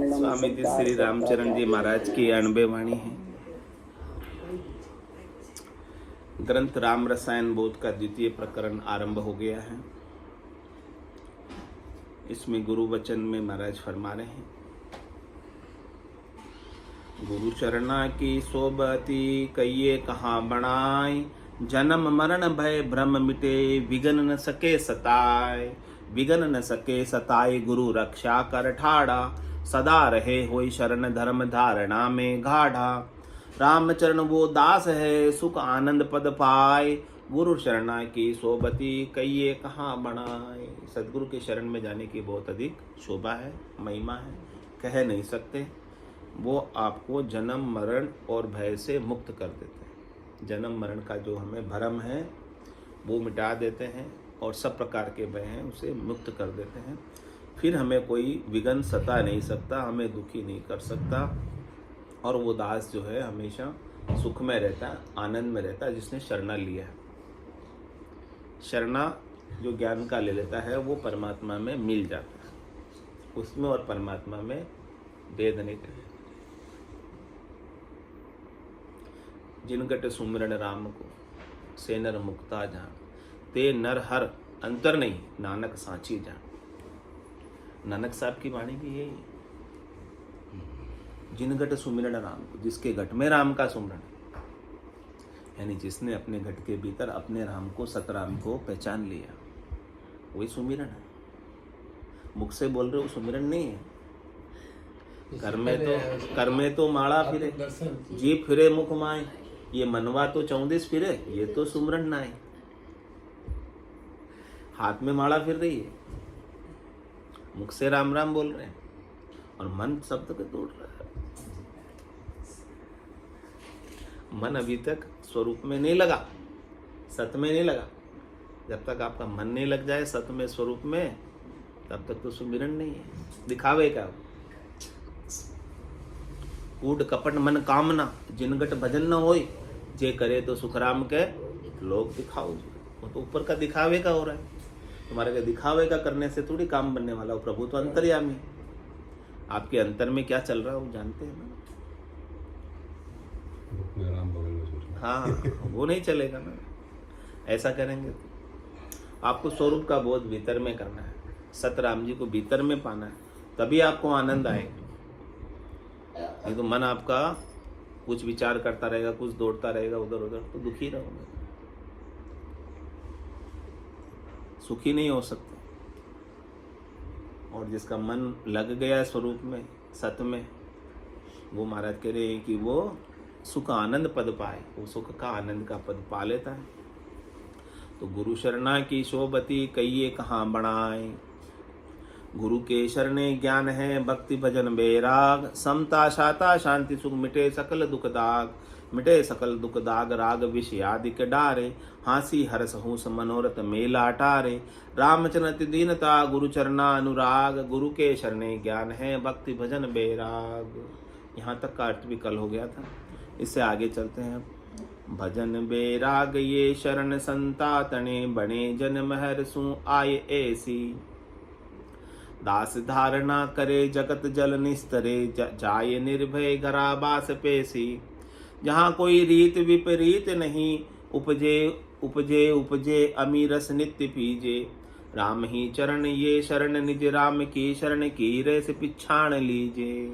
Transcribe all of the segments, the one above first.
स्वामी जी श्री रामचरण जी महाराज की 98 वाणी है। ग्रंथ राम रसायन बोध का द्वितीय प्रकरण आरंभ हो गया है। इसमें गुरु वचन में महाराज फरमा रहे हैं, गुरु चरणा की सोबती कहिए कहाँ बनाए, जन्म मरण भय भ्रम मिटे, विघन न सके सताए, विघन न सके सताए, गुरु रक्षा कर ठाड़ा, सदा रहे होई शरण धर्म धारणा में गाढ़ा, रामचरण वो दास है सुख आनंद पद पाए, गुरु शरणा की सोबती कहिए कहाँ बनाए। सदगुरु के शरण में जाने की बहुत अधिक शोभा है, महिमा है, कह नहीं सकते। वो आपको जन्म मरण और भय से मुक्त कर देते हैं। जन्म मरण का जो हमें भ्रम है वो मिटा देते हैं और सब प्रकार के भय हैं उसे मुक्त कर देते हैं। फिर हमें कोई विघ्न सता नहीं सकता, हमें दुखी नहीं कर सकता। और वो दास जो है हमेशा सुख में रहता है, आनंद में रहता है, जिसने शरणा लिया है। शरणा जो ज्ञान का ले लेता है वो परमात्मा में मिल जाता है, उसमें और परमात्मा में भेद नहीं रहता। जिनगट सुमिरन राम को से नर मुक्ता जान, ते नर हर अंतर नहीं नानक सांची जान। नानक साहब की वाणी भी यही है, जिनगट सुमिरन राम को, जिसके घट में राम का सुमिरन, यानी जिसने अपने घट के भीतर अपने राम को सतराम को पहचान लिया, वही सुमिरन है। मुख से बोल रहे हो सुमिरन नहीं है। कर में तो माड़ा फिरे, जी फिरे मुख माए, ये मनवा तो 34 फिरे, ये तो सुमरन ना है। हाथ में माला फिर रही है, मुख से राम राम बोल रहे हैं और मन शब्द को तोड़ रहा है। मन अभी तक स्वरूप में नहीं लगा, सत्य में नहीं लगा। जब तक आपका मन नहीं लग जाए सत्य में स्वरूप में, तब तक तो सुमिरन नहीं है। दिखावे का कूट कपट मन कामना, जिनगट भजन न होई, जे करे तो सुखराम के लोग दिखाओ। वो तो ऊपर का दिखावे का हो रहा है। तुम्हारे के दिखावे का करने से थोड़ी काम बनने वाला हो। प्रभु तो अंतर्यामी, आपके अंतर में क्या चल रहा है वो जानते हैं ना। हाँ, वो नहीं चलेगा ना। ऐसा करेंगे तो आपको स्वरूप का बोध भीतर में करना है, सतराम जी को भीतर में पाना है, तभी आपको आनंद आएगा। नहीं तो मन आपका कुछ विचार करता रहेगा, कुछ दौड़ता रहेगा उधर उधर, तो दुखी रहोगे, सुखी नहीं हो सकते। और जिसका मन लग गया स्वरूप में, सत्य में, वो महाराज कह रहे हैं कि वो सुख आनंद पद पाए, वो सुख का आनंद का पद पा लेता है। तो गुरु शरणा की शोभती कहिए कहाँ बनाए, गुरु के शरणे ज्ञान है भक्ति भजन बैराग, समता शाता शांति सुख मिटे सकल दुख दाग, मिटे सकल दुख दाग, राग विषयादिक डारे, हासी हरस हूस मनोरथ मेला टारे, रामचरित दीनता गुरु चरना अनुराग, गुरु के शरणे ज्ञान है भक्ति भजन बैराग। यहाँ तक का अर्थ भी कल हो गया था, इससे आगे चलते हैं। भजन बैराग ये शरण संता तने बने, जन्म हर सु आए ऐसी, दास धारणा करे जगत जल निस्तरे, जाय निर्भय घराबास पेसी, जहाँ कोई रीत विपरीत नहीं, उपजे उपजे उपजे अमीरस नित्य पीजे, राम ही चरण ये शरण निज राम की शरण की रेस पिछाण लीजे।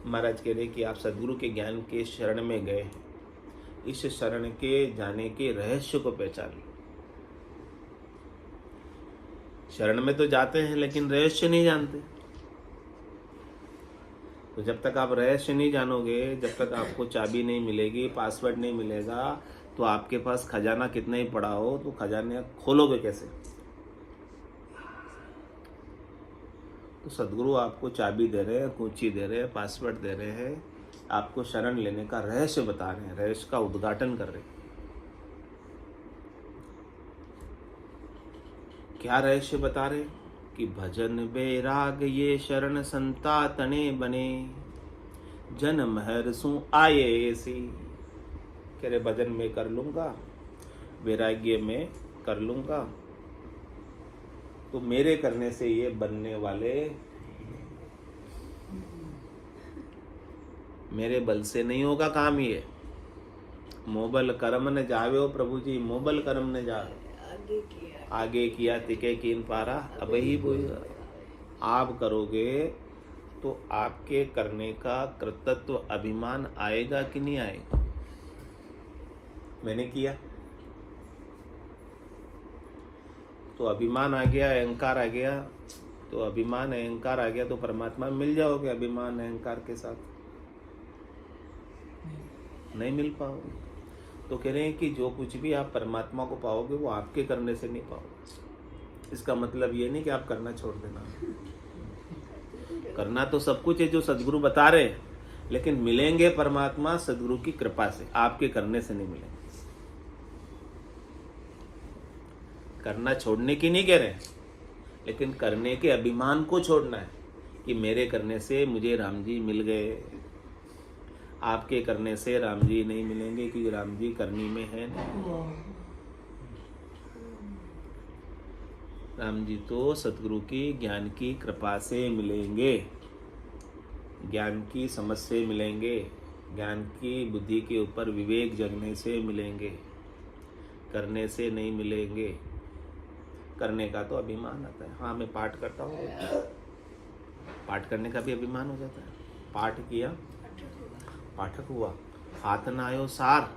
महाराज कह रहे कि आप सदगुरु के ज्ञान के शरण में गए हैं, इस शरण के जाने के रहस्य को पहचान लो। शरण में तो जाते हैं लेकिन रहस्य नहीं जानते। तो जब तक आप रहस्य नहीं जानोगे, जब तक आपको चाबी नहीं मिलेगी, पासवर्ड नहीं मिलेगा, तो आपके पास खजाना कितना ही पड़ा हो तो खजाने खोलोगे कैसे। तो सदगुरु आपको चाबी दे रहे हैं, कुंची दे रहे हैं, पासवर्ड दे रहे हैं, आपको शरण लेने का रहस्य बता रहे हैं, रहस्य का उद्घाटन कर रहे हैं। क्या रहस्य बता रहे कि भजन बैराग ये शरण संता तने बने, जन्म हर सु आए ऐसी। कह रहे भजन में कर लूंगा, वैराग्य में कर लूंगा, तो मेरे करने से ये बनने वाले मेरे बल से नहीं होगा काम ये। मोबल कर्म ने जावे हो प्रभु जी, मोबल कर्म ने जावे। आगे किया तिके कीन पारा अब ही बोएगा। आप करोगे तो आपके करने का कृतत्व अभिमान आएगा कि नहीं आएगा? मैंने किया तो अभिमान आ गया, अहंकार आ गया, तो अभिमान अहंकार आ गया तो परमात्मा मिल जाओगे अभिमान अहंकार के साथ? नहीं मिल पाओगे। तो कह रहे हैं कि जो कुछ भी आप परमात्मा को पाओगे वो आपके करने से नहीं पाओगे। इसका मतलब ये नहीं कि आप करना छोड़ देना, करना तो सब कुछ है जो सदगुरु बता रहे हैं, लेकिन मिलेंगे परमात्मा सदगुरु की कृपा से, आपके करने से नहीं मिलेंगे। करना छोड़ने की नहीं कह रहे, लेकिन करने के अभिमान को छोड़ना है कि मेरे करने से मुझे राम जी मिल गए, आपके करने से राम जी नहीं मिलेंगे क्योंकि राम जी करनी में है नहीं। राम जी तो सतगुरु की ज्ञान की कृपा से मिलेंगे, ज्ञान की समझ से मिलेंगे, ज्ञान की बुद्धि के ऊपर विवेक जगने से मिलेंगे, करने से नहीं मिलेंगे। करने का तो अभिमान आता है। हाँ मैं पाठ करता हूँ, पाठ करने का भी अभिमान हो जाता है। पाठ किया, पाठक हुआ, हाथ ना आयो सार,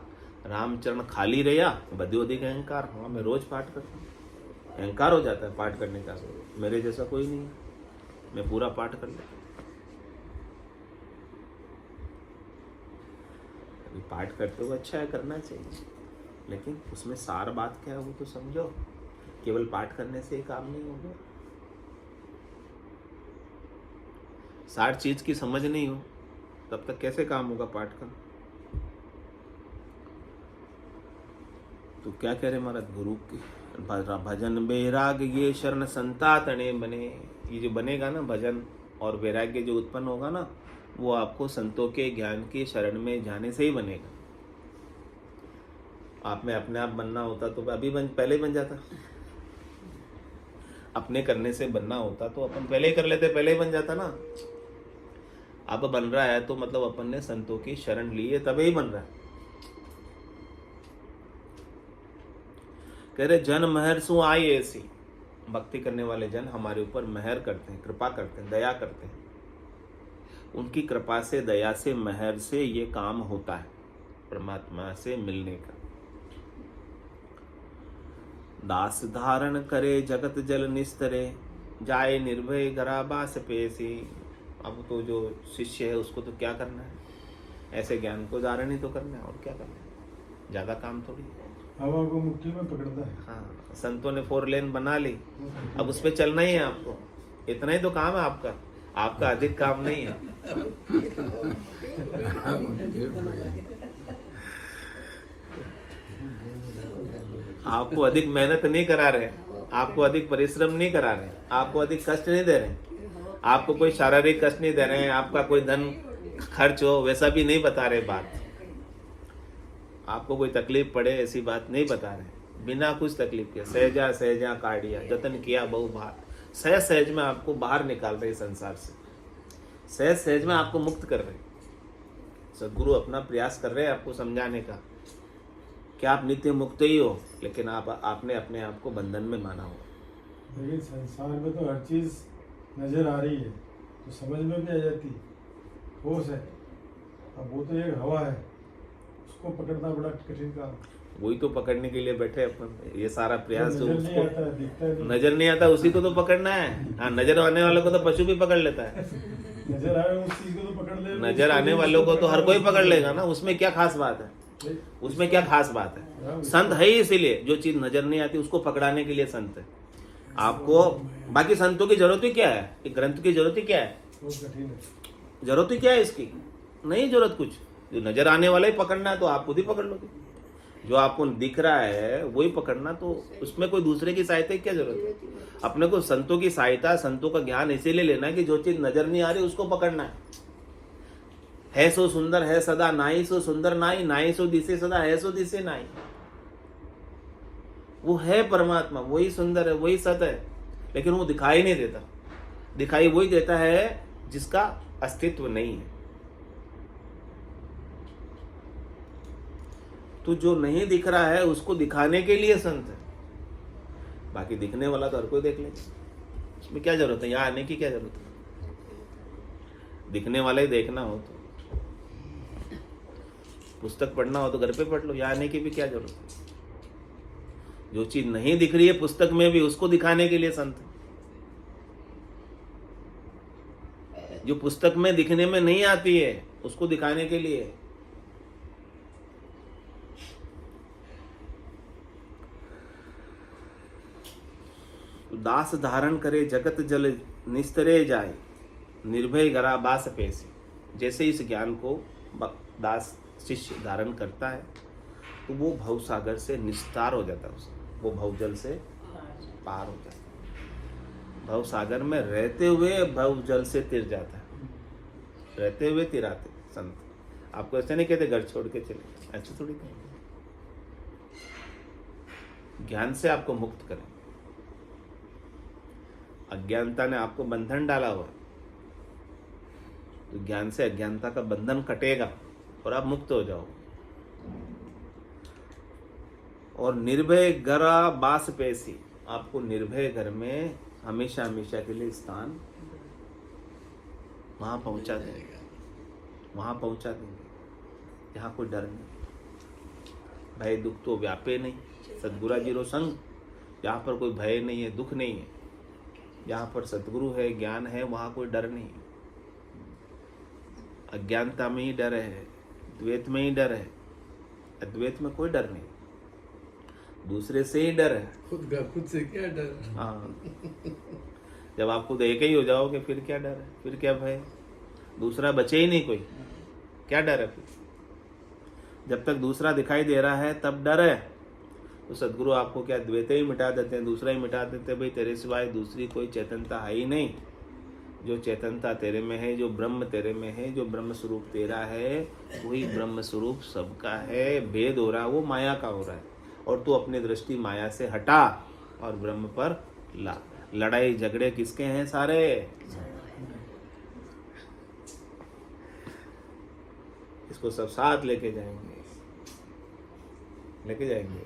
रामचरण खाली रहा, बद्यो अधिक अहंकार। हाँ मैं रोज पाठ करता हूँ, अहंकार हो जाता है पाठ करने का। मेरे जैसा कोई नहीं है, मैं पूरा पाठ कर लेता हूँ। अभी पाठ करते हुए अच्छा है, करना चाहिए, लेकिन उसमें सार बात क्या है वो तो समझो। केवल पाठ करने से काम नहीं होगा। सार चीज की समझ नहीं हो तब तक कैसे काम होगा पाठ का? तो क्या कह रहे महाराज, गुरु के भजन वैराग ये शरण संता तने बने। ये जो बनेगा ना भजन और वैराग्य जो उत्पन्न होगा ना, वो आपको संतों के ज्ञान की शरण में जाने से ही बनेगा। आप में अपने आप बनना होता तो अभी पहले ही बन जाता। अपने करने से बनना होता तो अपन पहले ही कर लेते, पहले ही बन जाता ना। अब बन रहा है तो मतलब अपन ने संतों की शरण ली है तभी ही बन रहा है। कह रहे जन महर सु आई ऐसी, भक्ति करने वाले जन हमारे ऊपर महर करते हैं, कृपा करते हैं, दया करते हैं। उनकी कृपा से, दया से, महर से ये काम होता है परमात्मा से मिलने का। दास धारण करे जगत जल निस्तरे, जाए निर्भय गराबास पेसी। अब तो जो शिष्य है उसको तो क्या करना है, ऐसे ज्ञान को धारण ही तो करना है, और क्या करना है, ज्यादा काम थोड़ी। हवा को मुट्ठी में पकड़ता है। हाँ, संतों ने 4 लेन बना ली, अब उस पर चलना ही है आपको। इतना ही तो काम है आपका, आपका अधिक काम नहीं है। आपको अधिक मेहनत नहीं करा रहे, आपको अधिक परिश्रम नहीं करा रहे, आपको अधिक कष्ट नहीं दे रहे, आपको कोई शारीरिक कष्ट नहीं दे रहे हैं, आपका कोई धन खर्च हो वैसा भी नहीं बता रहे बात, आपको कोई तकलीफ पड़े ऐसी बात नहीं बता रहे। बिना कुछ तकलीफ के सहजा सहजा काटिया जतन किया बहु बार, सहज सहज में आपको बाहर निकाल रहे संसार से, सहज सहज में आपको मुक्त कर रहे। सदगुरु अपना प्रयास कर रहे हैं आपको समझाने का कि आप नित्य मुक्त ही हो, लेकिन आपने अपने आप को बंधन में माना हो। लेकिन संसार में तो हर चीज नजर आ रही है तो समझ में भी आ जाती, ठोस है। अब वो तो एक हवा है, उसको पकड़ना बड़ा कठिन काम। वही तो पकड़ने के लिए बैठे अपन, ये सारा प्रयास जो नजर नहीं आता, उसको दिखता नहीं। नजर नहीं आता उसी को तो पकड़ना है। हाँ, नजर आने वालों को तो पशु भी पकड़ लेता है, नजर आए उस चीज को तो पकड़ ले। नजर आने वालों को तो हर कोई पकड़ लेगा ना, उसमें क्या खास बात है, उसमें क्या खास बात है। संत है ही इसीलिए, जो चीज नजर नहीं आती उसको पकड़ाने के लिए संत है। आपको बाकी संतों की जरूरत ही क्या है, एक ग्रंथ की जरूरत ही क्या है, जरूरत ही क्या है इसकी, नहीं जरूरत कुछ। जो नजर आने वाला ही पकड़ना है तो आप खुद ही पकड़ लोगे, जो आपको दिख रहा है वही पकड़ना, तो उसमें कोई दूसरे की सहायता की क्या जरूरत है। अपने को संतों की सहायता, संतों का ज्ञान इसीलिए लेना है कि जो चीज नजर नहीं आ रही उसको पकड़ना है सो सुंदर है सदा, नाई सो सुंदर नाई, नाई सो दिसे सदा, है सो दिसे नाई। वो है परमात्मा, वही सुंदर है, वही सत है, लेकिन वो दिखाई नहीं देता। दिखाई वही देता है जिसका अस्तित्व नहीं है। तो जो नहीं दिख रहा है उसको दिखाने के लिए संत है। बाकी दिखने वाला तो हर कोई देख लेगा, उसमें क्या जरूरत है, यहाँ आने की क्या जरूरत है। दिखने वाला ही देखना हो तो पुस्तक पढ़ना हो तो घर पे पढ़ लो, यहाँ आने की भी क्या जरूरत है। जो चीज नहीं दिख रही है पुस्तक में भी, उसको दिखाने के लिए संत है। जो पुस्तक में दिखने में नहीं आती है उसको दिखाने के लिए। दास धारण करे जगत जल निस्तरे जाए, निर्भय गरा बास पैसे। जैसे इस ज्ञान को दास शिष्य धारण करता है तो वो भव सागर से निस्तार हो जाता है, वो भवजल से पार हो जाता है। भव सागर में रहते हुए भव जल से तिर जाता है, रहते हुए तिराते संत। आपको ऐसे नहीं कहते घर छोड़ के चले, ऐसे थोड़ी कहेंगे। ज्ञान से आपको मुक्त करें। अज्ञानता ने आपको बंधन डाला हुआ, तो ज्ञान से अज्ञानता का बंधन कटेगा और आप मुक्त हो जाओ। और निर्भय गरा बास पैसी, आपको निर्भय घर में हमेशा हमेशा के लिए स्थान वहां पहुंचा देंगे, वहां पहुंचा देंगे जहां कोई डर नहीं। भय दुख तो व्यापे नहीं, सदगुरा जीरो संग। जहां पर कोई भय नहीं है, दुख नहीं है, जहां पर सतगुरु है, ज्ञान है, वहां कोई डर नहीं। अज्ञानता में ही डर है, द्वैत में ही डर है। अद्वैत में कोई डर नहीं, दूसरे से ही डर है। खुद से क्या डर। हाँ, जब आप खुद एक ही हो जाओगे फिर क्या डर है, फिर क्या भय, दूसरा बचे ही नहीं कोई, क्या डर है फिर। जब तक दूसरा दिखाई दे रहा है तब डर है। तो सदगुरु आपको क्या द्वैत ही मिटा देते हैं, दूसरा ही मिटा देते हैं। भाई तेरे सिवाय दूसरी कोई चेतनता है ही नहीं। जो चेतनता तेरे में है, जो ब्रह्म तेरे में है, जो ब्रह्म स्वरूप तेरा है, वही ब्रह्म स्वरूप सबका है। भेद हो रहा है वो माया का हो रहा है, और तू अपनी दृष्टि माया से हटा और ब्रह्म पर ला। लड़ाई झगड़े किसके हैं सारे? इसको सब साथ लेके जाएंगे, लेके जाएंगे।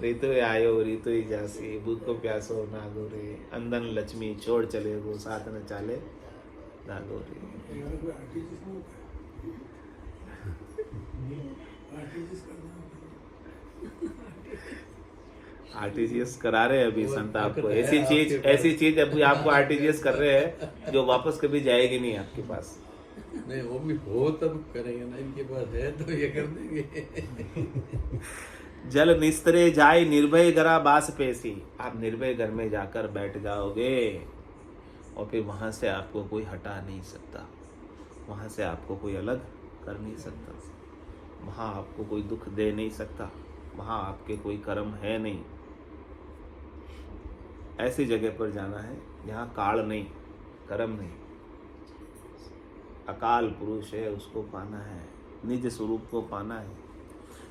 ऋतु आयो ऋतु ही जासी, भूत को प्यासो नागो रे, अंदन लक्ष्मी छोड़ चले वो साथ न चाले नागो रे। आरटीजीएस करा रहे हैं अभी संत आपको। ऐसी चीज अभी आपको आरटीजीएस कर रहे हैं जो वापस कभी जाएगी नहीं आपके पास। नहीं, वो भी हो तब करेंगे ना, इनके पास है तो ये कर देंगे। जल निस्तरे जाए निर्भय गरा बास पैसी। आप निर्भय घर में जाकर बैठ जाओगे और फिर वहां से आपको कोई हटा नहीं सकता, वहां से आपको कोई अलग कर नहीं सकता, वहां आपको कोई दुख दे नहीं सकता, वहां आपके कोई कर्म है नहीं। ऐसी जगह पर जाना है जहाँ काल नहीं, कर्म नहीं, अकाल पुरुष है, उसको पाना है, निज स्वरूप को पाना है।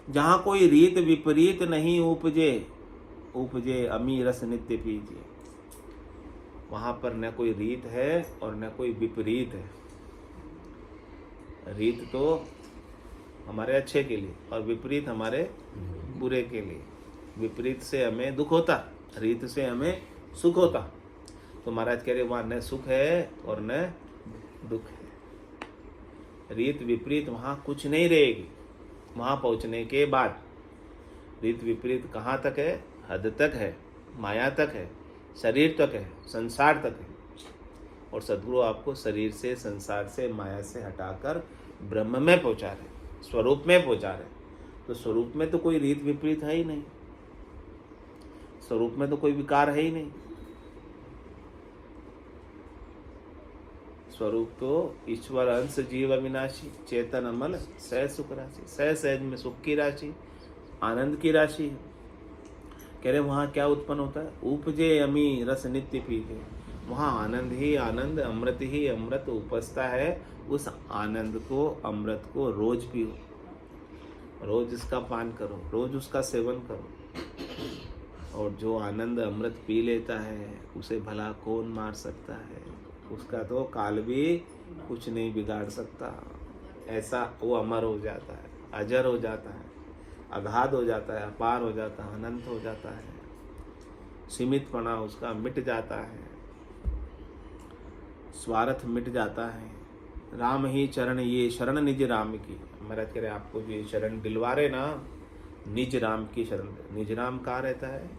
जहाँ कोई रीत विपरीत नहीं उपजे, उपजे अमी रस नित्य पीजे। वहाँ पर न कोई रीत है और न कोई विपरीत है। रीत तो हमारे अच्छे के लिए और विपरीत हमारे बुरे के लिए। विपरीत से हमें दुख होता, रीत से हमें सुख होता। तो महाराज कह रहे वहाँ न सुख है और न दुख है। रीत विपरीत वहाँ कुछ नहीं रहेगी। वहाँ पहुँचने के बाद रीत विपरीत कहाँ तक है? हद तक है, माया तक है, शरीर तक है, संसार तक है। और सद्गुरु आपको शरीर से, संसार से, माया से हटाकर ब्रह्म में पहुँचा रहे, स्वरूप में पहुँचा रहे। तो स्वरूप में तो कोई रीत विपरीत है ही नहीं, स्वरूप में तो कोई विकार है ही नहीं। स्वरूप तो ईश्वर अंश जीव अविनाशी, चेतन अमल सहज सुख राशि। सहज सहज में सुख की राशि, आनंद की राशि। कह रहे वहाँ क्या उत्पन्न होता है? उपजे अमी रस नित्य पीजे। वहाँ आनंद ही आनंद, अमृत ही अमृत उपजता है। उस आनंद को, अमृत को रोज पियो, रोज इसका पान करो, रोज उसका सेवन करो। और जो आनंद अमृत पी लेता है उसे भला कौन मार सकता है? उसका तो काल भी कुछ नहीं बिगाड़ सकता। ऐसा वो अमर हो जाता है, अजर हो जाता है, अगाध हो जाता है, अपार हो जाता है, अनंत हो जाता है, सीमितपना उसका मिट जाता है, स्वार्थ मिट जाता है। राम ही चरण ये शरण निज राम की। महाराज कह रहे आपको जो ये शरण दिलवा रहे ना, निज राम की शरण। निज राम कहाँ रहता है?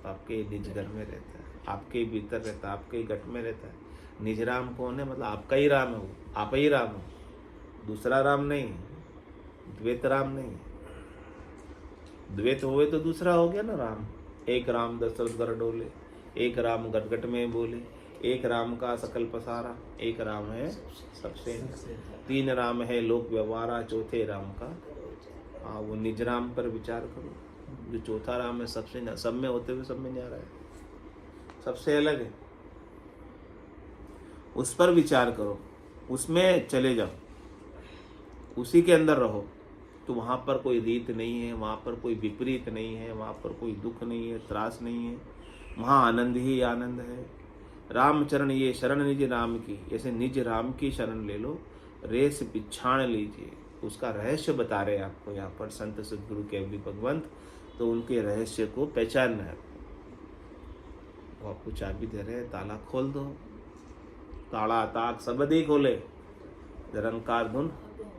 आपके निज घर में रहता है, आपके भीतर रहता है, आपके गट में रहता है। निज राम कौन है? मतलब आपका ही राम है वो, आप ही राम हो, दूसरा राम नहीं, द्वैत राम नहीं। द्वैत हुए तो दूसरा हो गया ना राम। एक राम दशरथ घर डोले, एक राम गट गट में बोले, एक राम का सकल पसारा, एक राम है सबसे, तीन राम है लोक व्यवहारा, चौथे राम का। हाँ, वो निज राम पर विचार करो। जो चौथा राम है सबसे, सब में होते हुए सब में न्यारा है, सबसे अलग है, उस पर विचार करो, उसमें चले जाओ, उसी के अंदर रहो। तो वहाँ पर कोई रीत नहीं है, वहाँ पर कोई विपरीत नहीं है, वहाँ पर कोई दुख नहीं है, त्रास नहीं है, वहाँ आनंद ही आनंद है। रामचरण ये शरण निज राम की, ऐसे निज राम की शरण ले लो, रेस पिछाड़ लीजिए। उसका रहस्य बता रहे हैं आपको यहाँ पर संत सदगुरु के अभी भगवंत। तो उनके रहस्य को पहचानना है, वो आपको चाबी दे रहे हैं, ताला खोल दो। ताला ताक सबद ही खोले, निरंकार धुन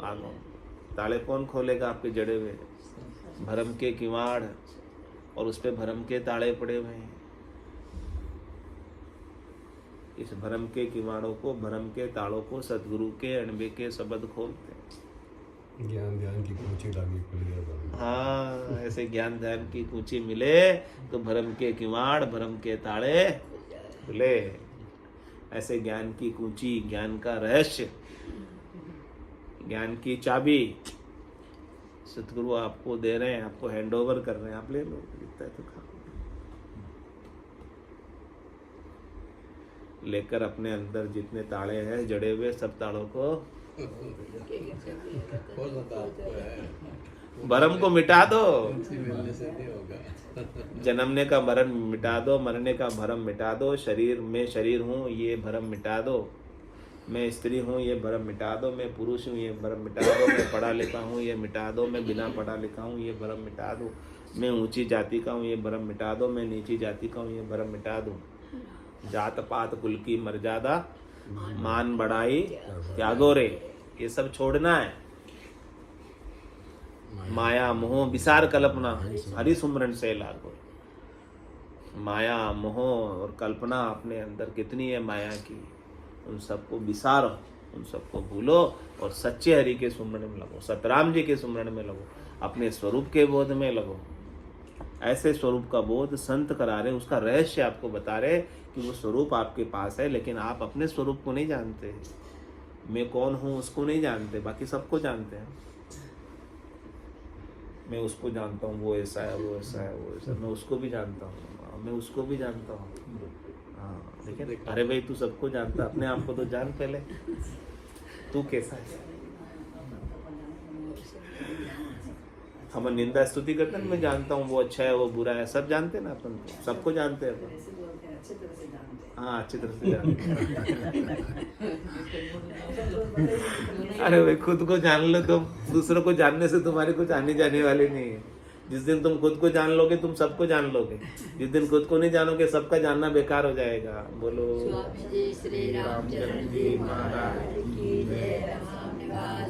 आगो। ताले कौन खोलेगा? आपके जड़े हुए भरम के किवाड़, और उस पे भरम के ताले पड़े हुए हैं। इस भरम के किवाड़ों को, भरम के तालों को सतगुरु के अणबे के शब्द खोलते हैं। ज्ञान ध्यान की कुंची लागी खुल गया। हाँ, ऐसे ज्ञान ध्यान की कुंची मिले तो भरम के किवाड़, भरम के ताले खुले। ऐसे ज्ञान की कुंची, ज्ञान का रहस्य, ज्ञान की चाबी सतगुरु आपको दे रहे हैं, आपको हैंड ओवर कर रहे हैं। आप ले लो, जितना है तो खाओ। लेकर अपने अंदर जितने ताले हैं जड़े हुए, सब तालों को भरम को मिटा दो। मिलने से नहीं होगा। जन्मने का मरण मिटा दो, मरने का भरम मिटा दो। शरीर में शरीर हूँ ये भरम मिटा दो। मैं स्त्री हूँ ये भरम मिटा दो। मैं पुरुष हूँ ये भरम मिटा दो। मैं पढ़ा लिखा हूँ ये मिटा दो। मैं बिना पढ़ा लिखा हूँ ये भरम मिटा दो। मैं ऊंची जाति का हूँ ये भरम मिटा दो। मैं नीची जाति का हूँ ये भरम मिटा दो। जात पात कुल की मर्यादा, मान बढ़ाई त्यागो रे, ये सब छोड़ना है। माया मोह विसार कल्पना, हरि सुमरन से लागो। माया मोह और कल्पना अपने अंदर कितनी है माया की, उन सबको विसारो, उन सबको भूलो और सच्चे हरि के सुमरण में लगो, सतराम जी के सुमरण में लगो, अपने स्वरूप के बोध में लगो। ऐसे स्वरूप का बोध संत करा रहे, उसका रहस्य आपको बता रहे कि वो स्वरूप आपके पास है, लेकिन आप अपने स्वरूप को नहीं जानते। मैं कौन हूँ उसको नहीं जानते, बाकी सबको जानते हैं। मैं उसको जानता हूँ, वो ऐसा है, वो ऐसा है, वो ऐसा है। मैं उसको भी जानता हूँ, मैं उसको भी जानता हूँ। हाँ, लेकिन अरे भाई तू सबको जानता, अपने आप को तो जान पहले, तू कैसा है। हम निंदा स्तुति करते हैं, मैं जानता हूँ वो अच्छा है, वो बुरा है, सब जानते हैं ना अपन, सबको जानते हैं अपन। हाँ, अच्छी तरह से जानते हैं। अरे भाई खुद को जान लो तुम, दूसरों को जानने से तुम्हारी कुछ आने जाने वाली नहीं है। जिस दिन तुम खुद को जान लोगे तुम सबको जान लोगे। जिस दिन खुद को नहीं जानोगे सबका जानना बेकार हो जाएगा। बोलो श्री रामचंद्र जी महाराज की जय,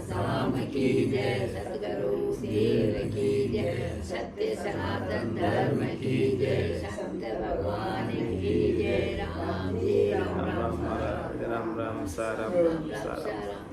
राम की जय, सतगुरु देव की जय, सत्य सनातन धर्म की जय, संत भगवान की जय। राम जी राम राम, राम राम, राम राम, सा राम राम, सा राम।